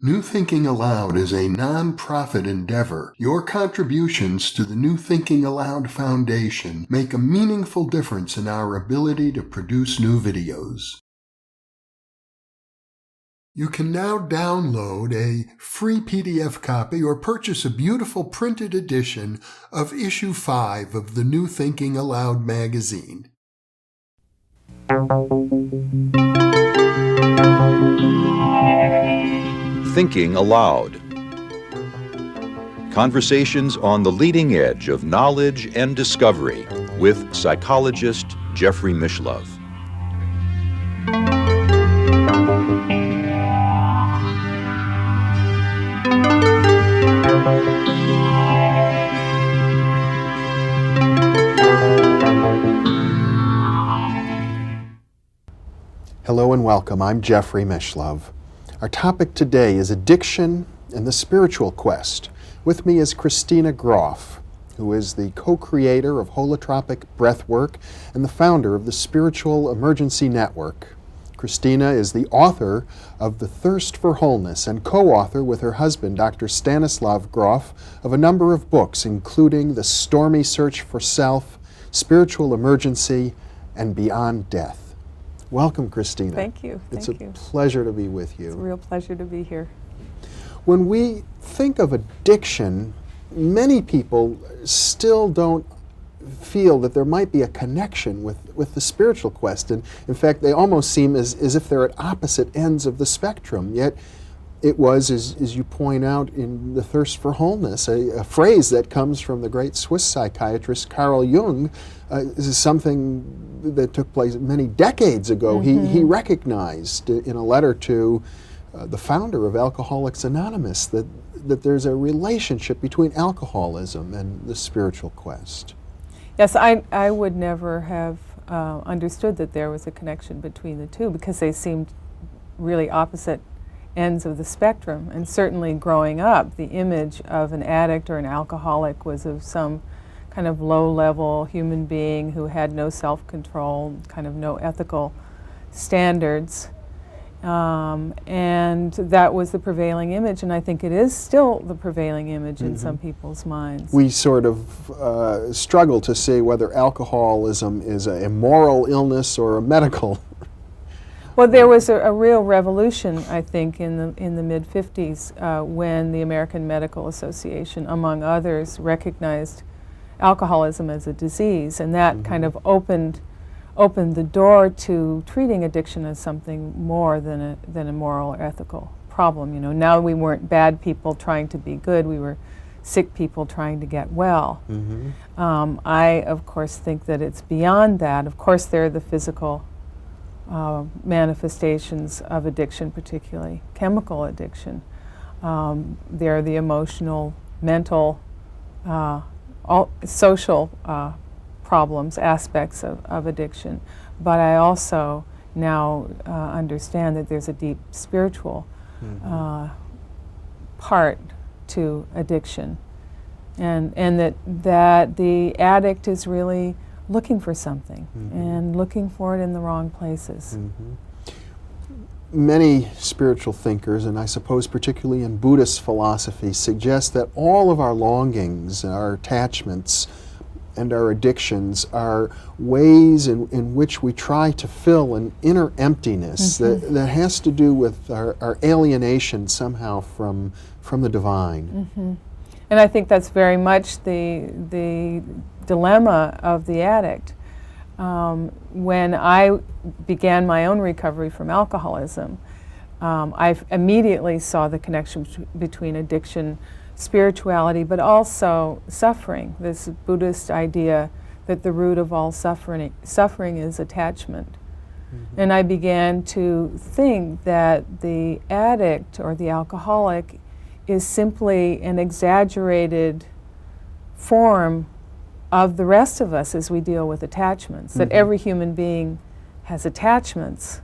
New Thinking Aloud is a non-profit endeavor. Your contributions to the New Thinking Aloud Foundation make a meaningful difference in our ability to produce new videos. You can now download a free PDF copy or purchase a beautiful printed edition of Issue 5 of the New Thinking Aloud magazine. Thinking Aloud. Conversations on the leading edge of knowledge and discovery with psychologist Jeffrey Mishlove. Hello and welcome. I'm Jeffrey Mishlove. Our topic today is addiction and the spiritual quest. With me is Christina Grof, who is the co-creator of Holotropic breathwork and the founder of the Spiritual Emergence Network. Christina is the author of The Thirst for Wholeness and co-author with her husband, Dr. Stanislav Grof, of a number of books, including The Stormy Search for Self, Spiritual Emergency, and Beyond Death. Welcome, Christina. Thank you. It's a pleasure to be with you. It's a real pleasure to be here. When we think of addiction, many people still don't feel that there might be a connection with the spiritual quest. And in fact, they almost seem as if they're at opposite ends of the spectrum. Yet it was, as you point out in The Thirst for Wholeness, a phrase that comes from the great Swiss psychiatrist Carl Jung. This is something that took place many decades ago. Mm-hmm. He recognized in a letter to the founder of Alcoholics Anonymous that there's a relationship between alcoholism and the spiritual quest. Yes, I would never have understood that there was a connection between the two because they seemed really opposite ends of the spectrum. And certainly growing up, the image of an addict or an alcoholic was of some kind of low-level human being who had no self-control, kind of no ethical standards. And that was the prevailing image, and I think it is still the prevailing image in some people's minds. We sort of struggle to see whether alcoholism is a moral illness or a medical. Well, there was a real revolution, I think, in the mid-50s when the American Medical Association, among others, recognized alcoholism as a disease, and that kind of opened the door to treating addiction as something more than a moral or ethical problem. You know, now we weren't bad people trying to be good; we were sick people trying to get well. I, of course, think that it's beyond that. Of course, there are the physical manifestations of addiction, particularly chemical addiction. There are the emotional, mental, social problems, aspects of addiction. But I also now understand that there's a deep spiritual part to addiction, and that the addict is really looking for something and looking for it in the wrong places. Many spiritual thinkers, and I suppose particularly in Buddhist philosophy, suggest that all of our longings, our attachments, and our addictions are ways in which we try to fill an inner emptiness that has to do with our alienation somehow from the divine. And I think that's very much the dilemma of the addict. When I began my own recovery from alcoholism, I immediately saw the connection between addiction, spirituality, but also suffering. This Buddhist idea that the root of all suffering is attachment. And I began to think that the addict or the alcoholic is simply an exaggerated form of the rest of us as we deal with attachments, that every human being has attachments,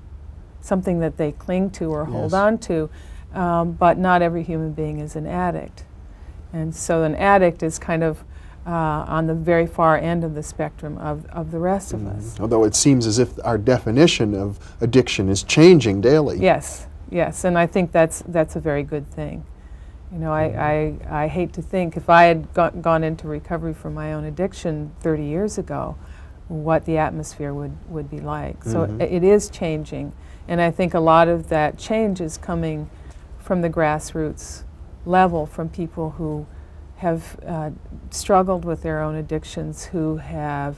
something that they cling to or hold on to, but not every human being is an addict. And so an addict is kind of on the very far end of the spectrum of the rest of us. Although it seems as if our definition of addiction is changing daily. Yes, Yes, and I think that's a very good thing. You know, I hate to think if I had gone into recovery from my own addiction 30 years ago, what the atmosphere would be like. So it is changing, and I think a lot of that change is coming from the grassroots level, from people who have struggled with their own addictions, who have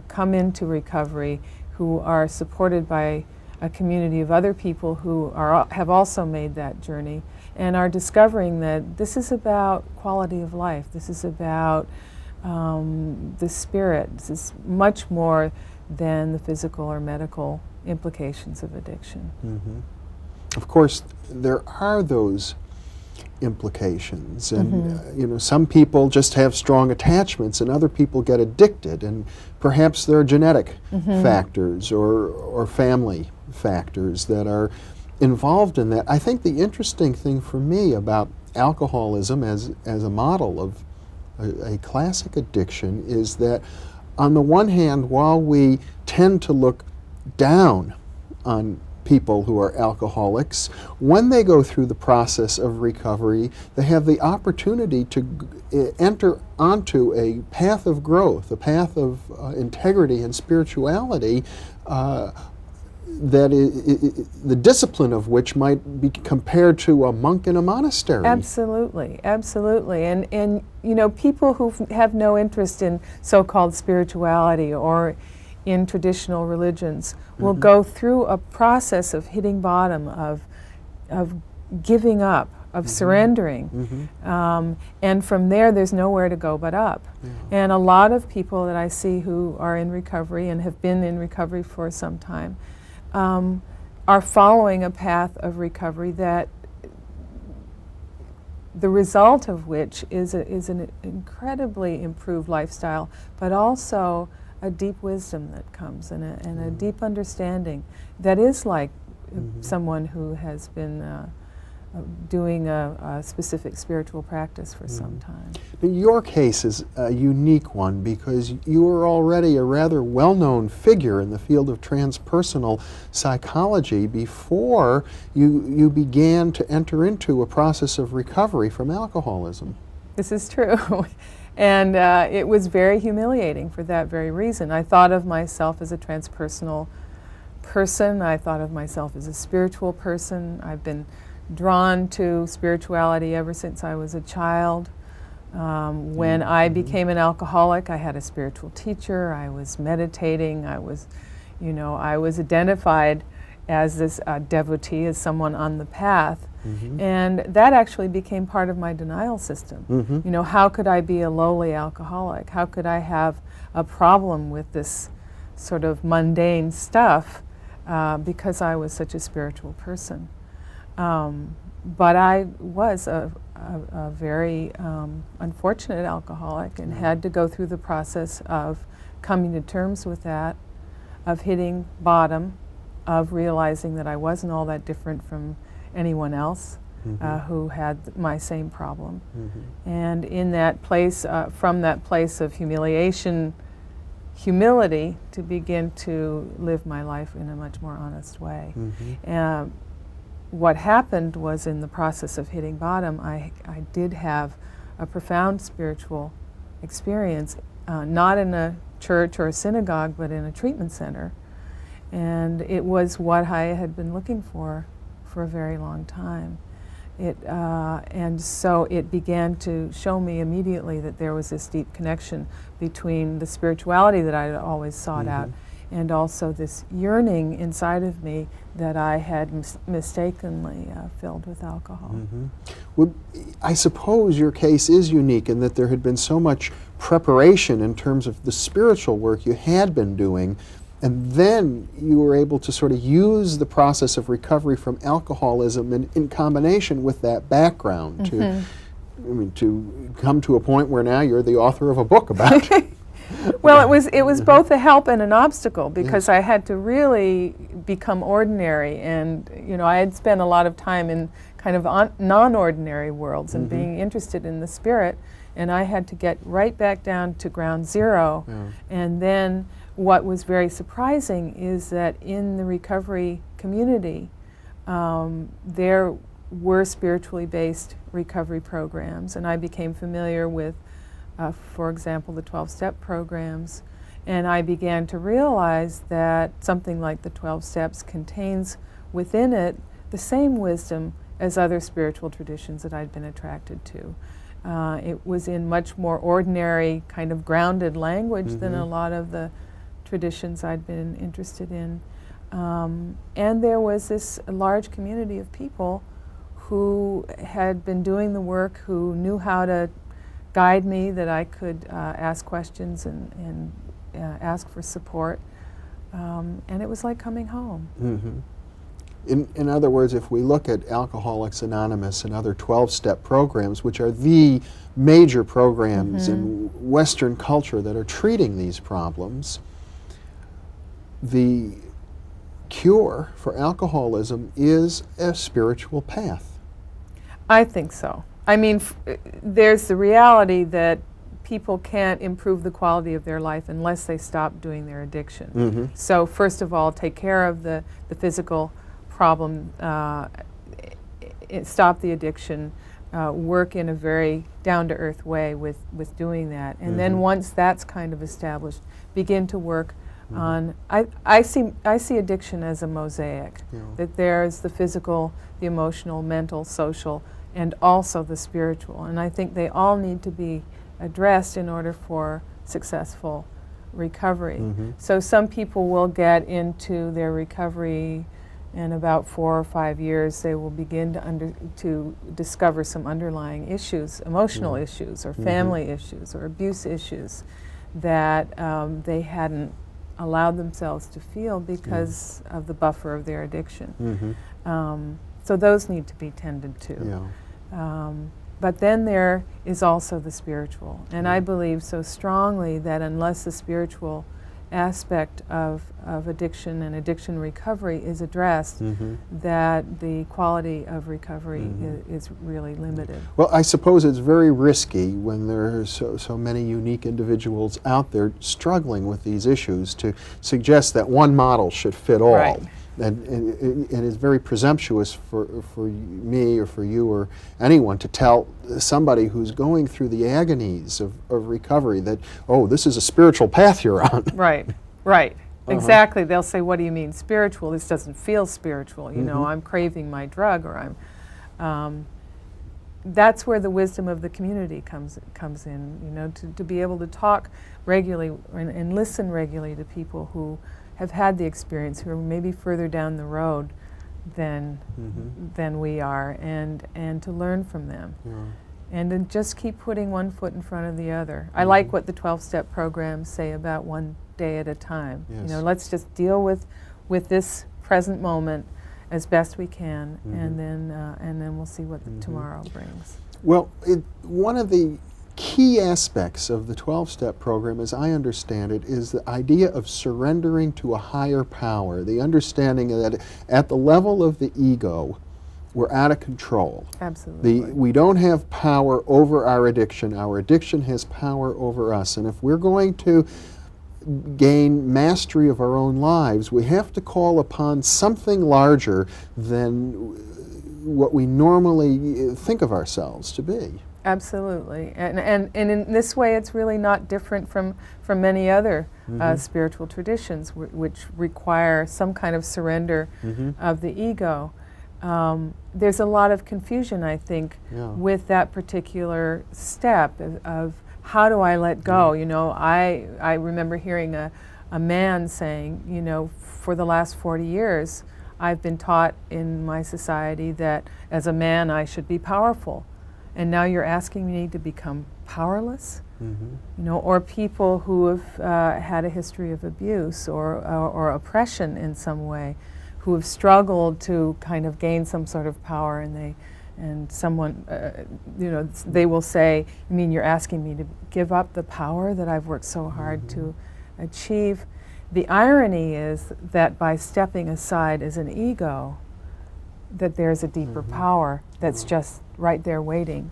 come into recovery, who are supported by a community of other people who have also made that journey and are discovering that this is about quality of life. This is about the spirit. This is much more than the physical or medical implications of addiction. Of course, there are those implications, and you know, some people just have strong attachments and other people get addicted, and perhaps there are genetic factors or family factors that are involved in that. I think the interesting thing for me about alcoholism as a model of a classic addiction is that on the one hand, while we tend to look down on people who are alcoholics, when they go through the process of recovery, they have the opportunity to enter onto a path of growth, a path of integrity and spirituality that the discipline of which might be compared to a monk in a monastery. Absolutely, absolutely. And you know, people who have no interest in so-called spirituality or in traditional religions will go through a process of hitting bottom, of giving up, of surrendering. And from there's nowhere to go but up. And a lot of people that I see who are in recovery and have been in recovery for some time are following a path of recovery that the result of which is an incredibly improved lifestyle, but also a deep wisdom that comes and a deep understanding that is like someone who has been doing a specific spiritual practice for some time. Your case is a unique one because you were already a rather well-known figure in the field of transpersonal psychology before you began to enter into a process of recovery from alcoholism. This is true. And it was very humiliating for that very reason. I thought of myself as a transpersonal person. I thought of myself as a spiritual person. I've been drawn to spirituality ever since I was a child. When I became an alcoholic, I had a spiritual teacher. I was meditating. I was identified as this devotee, as someone on the path. And that actually became part of my denial system. You know, how could I be a lowly alcoholic? How could I have a problem with this sort of mundane stuff because I was such a spiritual person? But I was a very unfortunate alcoholic and had to go through the process of coming to terms with that, of hitting bottom, of realizing that I wasn't all that different from anyone else who had my same problem. And in that place, from that place of humiliation, humility, to begin to live my life in a much more honest way. What happened was, in the process of hitting bottom, I did have a profound spiritual experience, not in a church or a synagogue, but in a treatment center. And it was what I had been looking for a very long time. And so it began to show me immediately that there was this deep connection between the spirituality that I had always sought out and also this yearning inside of me that I had mistakenly filled with alcohol. Well, I suppose your case is unique in that there had been so much preparation in terms of the spiritual work you had been doing, and then you were able to sort of use the process of recovery from alcoholism in combination with that background to come to a point where now you're the author of a book about it. Well, it was both a help and an obstacle because I had to really become ordinary, and I had spent a lot of time in kind of non-ordinary worlds and being interested in the spirit, and I had to get right back down to ground zero. And then what was very surprising is that in the recovery community, there were spiritually based recovery programs, and I became familiar with, for example, the 12-step programs, and I began to realize that something like the 12 steps contains within it the same wisdom as other spiritual traditions that I'd been attracted to. It was in much more ordinary, kind of grounded language than a lot of the traditions I'd been interested in. And there was this large community of people who had been doing the work, who knew how to guide me, that I could ask questions and ask for support. And it was like coming home. Mm-hmm. In other words, if we look at Alcoholics Anonymous and other 12-step programs, which are the major programs in Western culture that are treating these problems, the cure for alcoholism is a spiritual path. I think so. I mean, there's the reality that people can't improve the quality of their life unless they stop doing their addiction. So first of all, take care of the physical problem, stop the addiction, work in a very down-to-earth way with doing that. And then once that's kind of established, begin to work on, I see addiction as a mosaic, that there's the physical, the emotional, mental, social, and also the spiritual. And I think they all need to be addressed in order for successful recovery. So some people will get into their recovery in about 4 or 5 years. They will begin to discover some underlying issues, emotional issues or family issues or abuse issues that they hadn't allowed themselves to feel because of the buffer of their addiction. So those need to be tended to. But then there is also the spiritual. And I believe so strongly that unless the spiritual aspect of addiction and addiction recovery is addressed, that the quality of recovery is really limited. Well, I suppose it's very risky when there are so many unique individuals out there struggling with these issues to suggest that one model should fit all. Right. And it's very presumptuous for me or for you or anyone to tell somebody who's going through the agonies of recovery that, oh, this is a spiritual path you're on. Right, right. Exactly. They'll say, what do you mean spiritual? This doesn't feel spiritual. You know, I'm craving my drug, or I'm... that's where the wisdom of the community comes in, you know, to be able to talk regularly and listen regularly to people who have had the experience, who are maybe further down the road than we are, and to learn from them. And to just keep putting one foot in front of the other. I like what the 12-step programs say about one day at a time. You know, let's just deal with this present moment as best we can, and then we'll see what tomorrow brings. Well, one of the key aspects of the 12-step program, as I understand it, is the idea of surrendering to a higher power, the understanding that at the level of the ego, we're out of control. Absolutely. We don't have power over our addiction has power over us, and if we're going to gain mastery of our own lives, we have to call upon something larger than what we normally think of ourselves to be. Absolutely, and in this way, it's really not different from many other spiritual traditions, which require some kind of surrender of the ego. There's a lot of confusion, I think, with that particular step of how do I let go? You know, I remember hearing a man saying, you know, for the last 40 years, I've been taught in my society that as a man I should be powerful. And now you're asking me to become powerless? You know, or people who have had a history of abuse or oppression in some way, who have struggled to kind of gain some sort of power, and someone, you know, they will say, you mean you're asking me to give up the power that I've worked so hard to achieve? The irony is that by stepping aside as an ego, that there's a deeper power that's just right there waiting.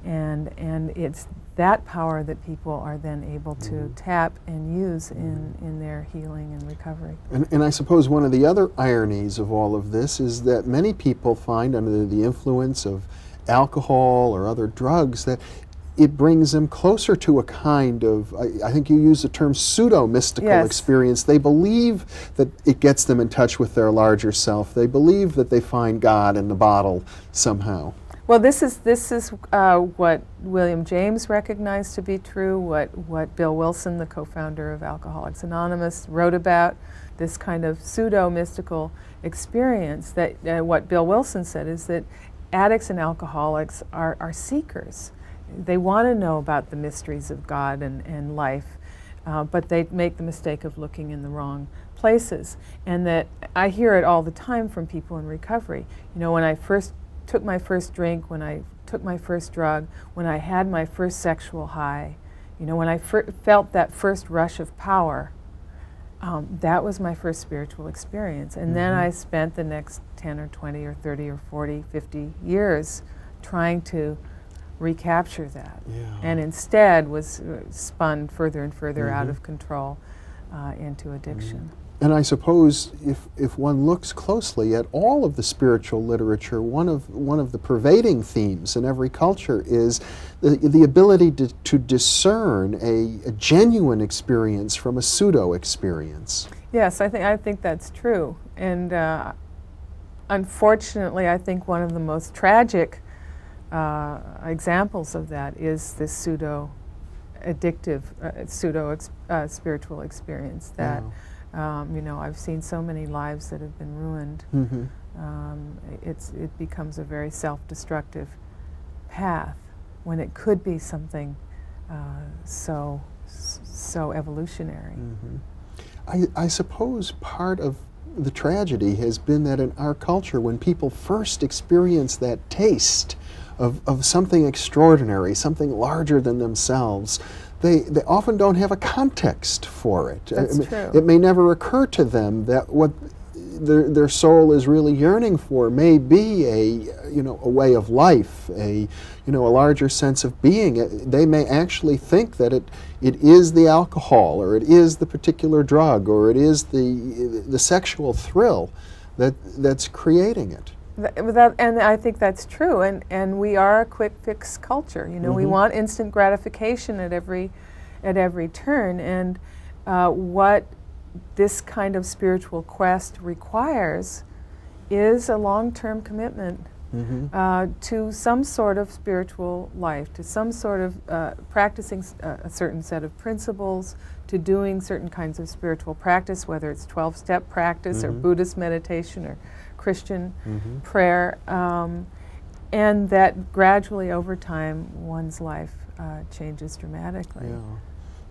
And it's that power that people are then able to tap and use in their healing and recovery. And I suppose one of the other ironies of all of this is that many people find under the influence of alcohol or other drugs that it brings them closer to a kind of, I think you use the term pseudo-mystical experience. They believe that it gets them in touch with their larger self. They believe that they find God in the bottle somehow. Well, this is what William James recognized to be true, what Bill Wilson, the co-founder of Alcoholics Anonymous, wrote about, this kind of pseudo-mystical experience. That what Bill Wilson said is that addicts and alcoholics are seekers. They want to know about the mysteries of God and life, but they make the mistake of looking in the wrong places. And that I hear it all the time from people in recovery. You know, when I first took my first drink, when I took my first drug, when I had my first sexual high, you know, when I felt that first rush of power, that was my first spiritual experience. And then I spent the next 10 or 20 or 30 or 40, 50 years trying to recapture that. And instead was spun further and further out of control into addiction. And I suppose if one looks closely at all of the spiritual literature, one of the pervading themes in every culture is the ability to discern a genuine experience from a pseudo experience. Yes, I think that's true. And unfortunately, I think one of the most tragic examples of that is this pseudo-addictive, spiritual experience that you know, I've seen so many lives that have been ruined. It becomes a very self-destructive path when it could be something so evolutionary. I suppose part of the tragedy has been that in our culture, when people first experience that taste of something extraordinary, something larger than themselves, they often don't have a context for it. That's true. It may never occur to them that what their soul is really yearning for may be a way of life, a larger sense of being. They may actually think that it is the alcohol, or it is the particular drug, or it is the sexual thrill that's creating it. And I think that's true, and we are a quick fix culture. You know, we want instant gratification at every turn, and what this kind of spiritual quest requires is a long-term commitment to some sort of spiritual life, to some sort of practicing a certain set of principles, to doing certain kinds of spiritual practice, whether it's 12-step practice or Buddhist meditation or Christian prayer, and that gradually over time one's life changes dramatically. Yeah.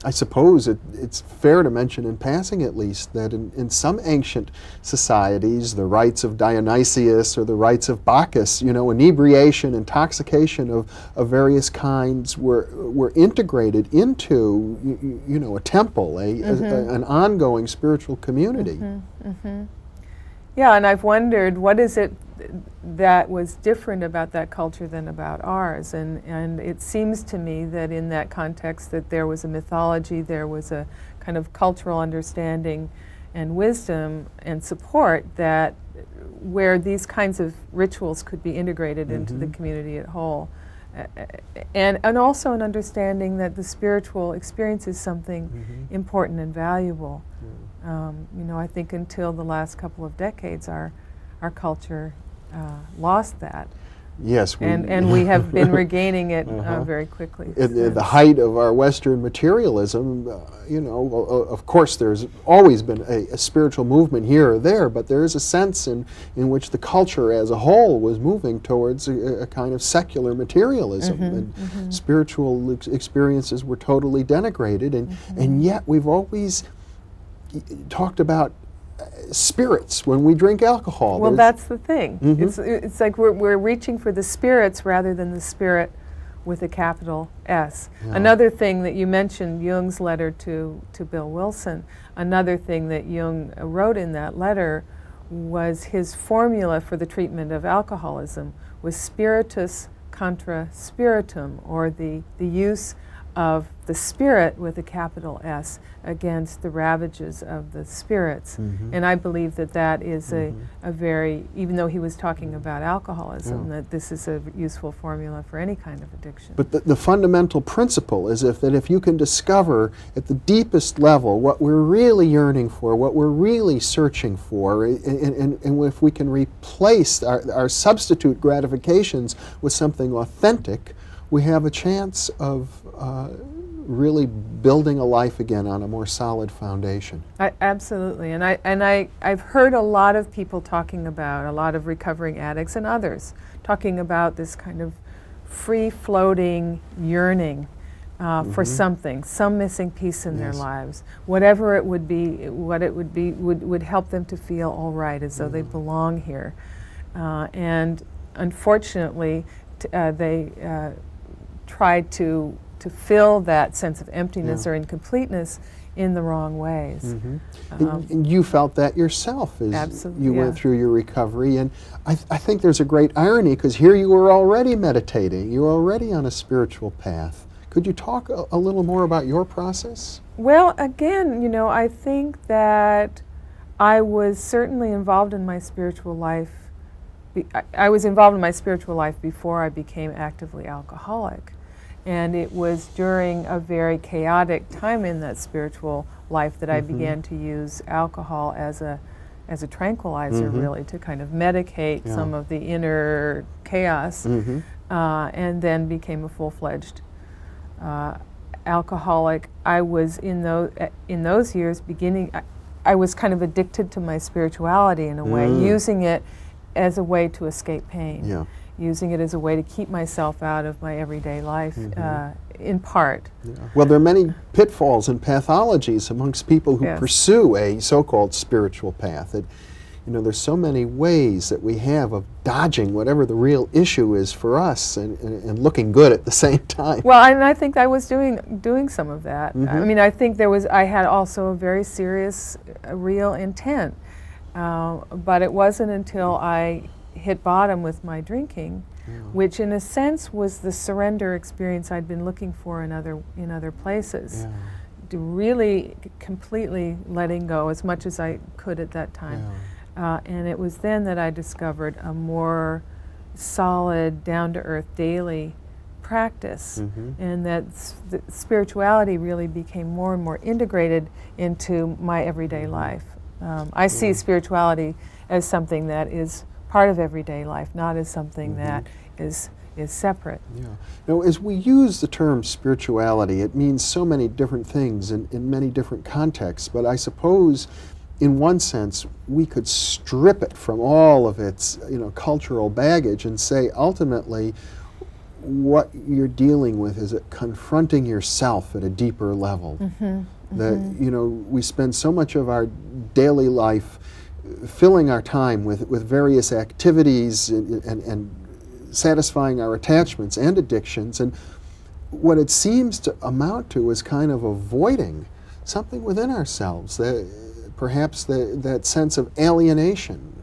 I suppose it's fair to mention, in passing at least, that in some ancient societies, the rites of Dionysius or the rites of Bacchus, inebriation, intoxication of various kinds were integrated into, a temple, an ongoing spiritual community. Yeah, and I've wondered, what is it that was different about that culture than about ours? And it seems to me that in that context that there was a mythology, there was a kind of cultural understanding and wisdom and support that where these kinds of rituals could be integrated into the community at whole. And also an understanding that the spiritual experience is something important and valuable. I think until the last couple of decades, our culture lost that. Yes, and we have been regaining it very quickly. At the height of our Western materialism, of course, there's always been a spiritual movement here or there, but there is a sense in which the culture as a whole was moving towards a kind of secular materialism, and spiritual experiences were totally denigrated, and yet we've always talked about spirits when we drink alcohol. Well, that's the thing. It's like we're reaching for the spirits rather than the spirit with a capital S. Yeah. Another thing that you mentioned, Jung's letter to Bill Wilson, another thing that Jung wrote in that letter was his formula for the treatment of alcoholism was spiritus contra spiritum, or the use of the spirit with a capital S against the ravages of the spirits. And I believe that that is a very, even though he was talking about alcoholism, that this is a useful formula for any kind of addiction. But the fundamental principle is that if you can discover at the deepest level what we're really yearning for, what we're really searching for, and if we can replace our substitute gratifications with something authentic, we have a chance of really building a life again on a more solid foundation. Absolutely, and I've heard a lot of people talking about, a lot of recovering addicts and others, talking about this kind of free-floating yearning for something, some missing piece in their lives. Whatever it would be, what it would be, would help them to feel all right, as though they belong here. And unfortunately, they tried to fill that sense of emptiness or incompleteness in the wrong ways. And you felt that yourself as Absolutely, you went through your recovery. And I think there's a great irony, because here you were already meditating, you were already on a spiritual path. Could you talk a little more about your process? Well, again, you know, I think that I was certainly involved in my spiritual life. I was involved in my spiritual life before I became actively alcoholic. And it was during a very chaotic time in that spiritual life that I began to use alcohol as a tranquilizer, really, to kind of medicate some of the inner chaos, and then became a full-fledged alcoholic. I was in those years I was kind of addicted to my spirituality in a way, using it as a way to escape pain. Using it as a way to keep myself out of my everyday life, in part. Well, there are many pitfalls and pathologies amongst people who pursue a so-called spiritual path. You know, there's so many ways that we have of dodging whatever the real issue is for us, and looking good at the same time. Well, and I think I was doing some of that. I mean, I think I had also a very serious, real intent, but it wasn't until I hit bottom with my drinking, which in a sense was the surrender experience I'd been looking for in other places. To really completely letting go as much as I could at that time. And it was then that I discovered a more solid, down-to-earth daily practice, and that spirituality really became more and more integrated into my everyday life. I see spirituality as something that is part of everyday life, not as something that is separate. Now, as we use the term spirituality, it means so many different things in many different contexts, but I suppose in one sense we could strip it from all of its cultural baggage and say ultimately what you're dealing with is confronting yourself at a deeper level. That we spend so much of our daily life filling our time with various activities and satisfying our attachments and addictions, and what it seems to amount to is kind of avoiding something within ourselves, perhaps that sense of alienation.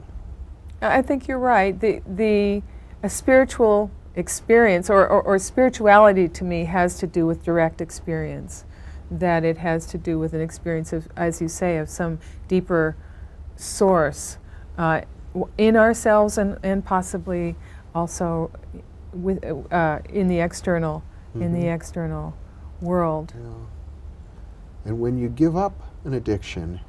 I think you're right. A spiritual experience or spirituality to me has to do with direct experience, that it has to do with an experience of, as you say, of some deeper source in ourselves and possibly also with in the external world. And when you give up an addiction,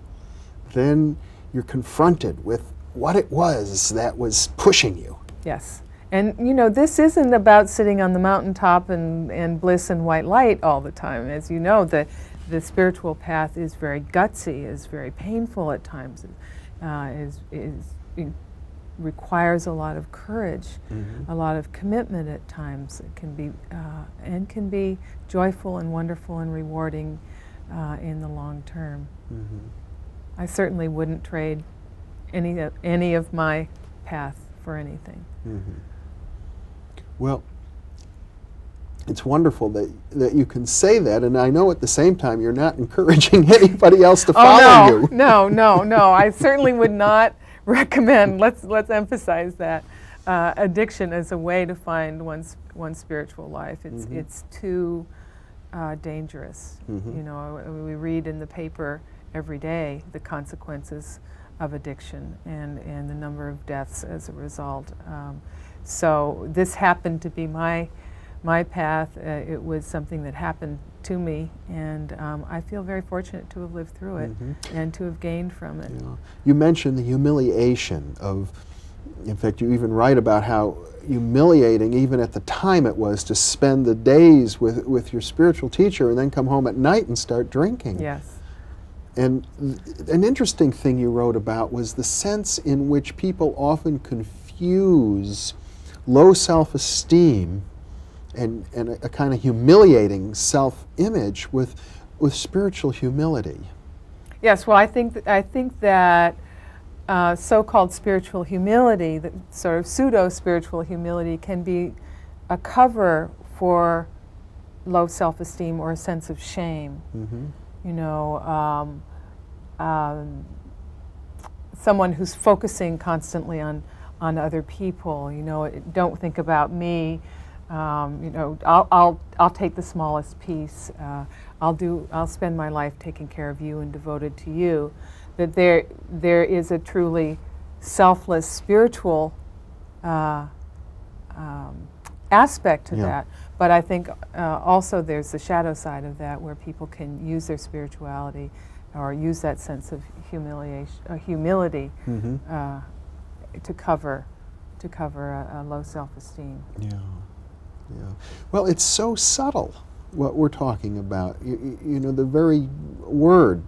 then you're confronted with what it was that was pushing you. Yes. And this isn't about sitting on the mountaintop and bliss and white light all the time. As you know, the spiritual path is very gutsy, is very painful at times. It requires a lot of courage, a lot of commitment at times. It can be joyful and wonderful and rewarding in the long term. I certainly wouldn't trade any of my path for anything. Well, it's wonderful that you can say that, and I know at the same time you're not encouraging anybody else to follow you. No. I certainly would not recommend. Let's emphasize that. addiction as a way to find one's spiritual life. It's too dangerous. You know, we read in the paper every day the consequences of addiction and the number of deaths as a result. So this happened to be my path. It was something that happened to me, and I feel very fortunate to have lived through it and to have gained from it. Yeah. You mentioned the humiliation of, in fact, you even write about how humiliating, even at the time it was, to spend the days with your spiritual teacher and then come home at night and start drinking. Yes. And an interesting thing you wrote about was the sense in which people often confuse low self-esteem and a kind of humiliating self-image with spiritual humility. Yes, well, I think that so-called spiritual humility, the sort of pseudo-spiritual humility, can be a cover for low self-esteem or a sense of shame. You know, someone who's focusing constantly on other people. You know, don't think about me. You know, I'll take the smallest piece. I'll spend my life taking care of you and devoted to you. That there is a truly selfless spiritual aspect to that. But I think also there's the shadow side of that, where people can use their spirituality or use that sense of humility to cover a low self-esteem. Yeah. Well, it's so subtle what we're talking about. You know, the very word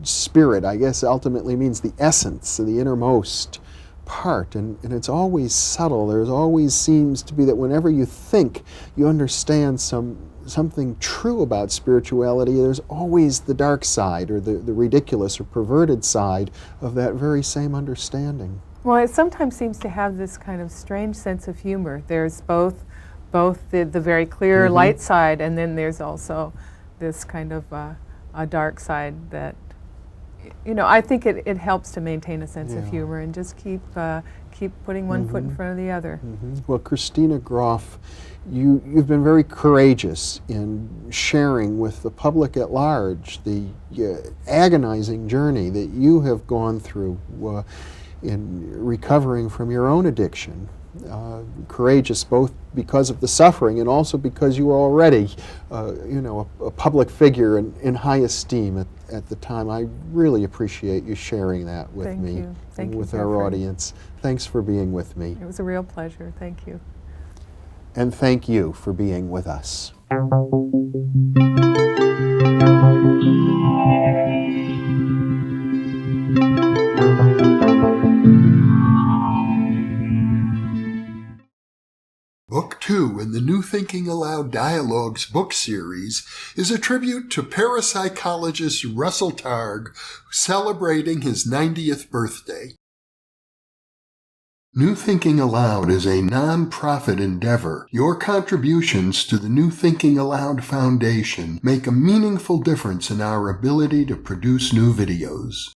spirit, I guess, ultimately means the essence, the innermost part, and it's always subtle. There's always seems to be that whenever you think you understand something true about spirituality, there's always the dark side or the ridiculous or perverted side of that very same understanding. Well, it sometimes seems to have this kind of strange sense of humor. There's both the very clear light side, and then there's also this kind of a dark side that, you know, I think it helps to maintain a sense of humor and just keep putting one foot in front of the other. Well, Christina Grof, you've been very courageous in sharing with the public at large the agonizing journey that you have gone through in recovering from your own addiction. Courageous both because of the suffering and also because you were already, you know, a public figure in high esteem at the time. I really appreciate you sharing that with me and with our audience. Thanks for being with me. It was a real pleasure. Thank you. And thank you for being with us. Book 2 in the New Thinking Aloud Dialogues book series is a tribute to parapsychologist Russell Targ, celebrating his 90th birthday. New Thinking Aloud is a non-profit endeavor. Your contributions to the New Thinking Aloud Foundation make a meaningful difference in our ability to produce new videos.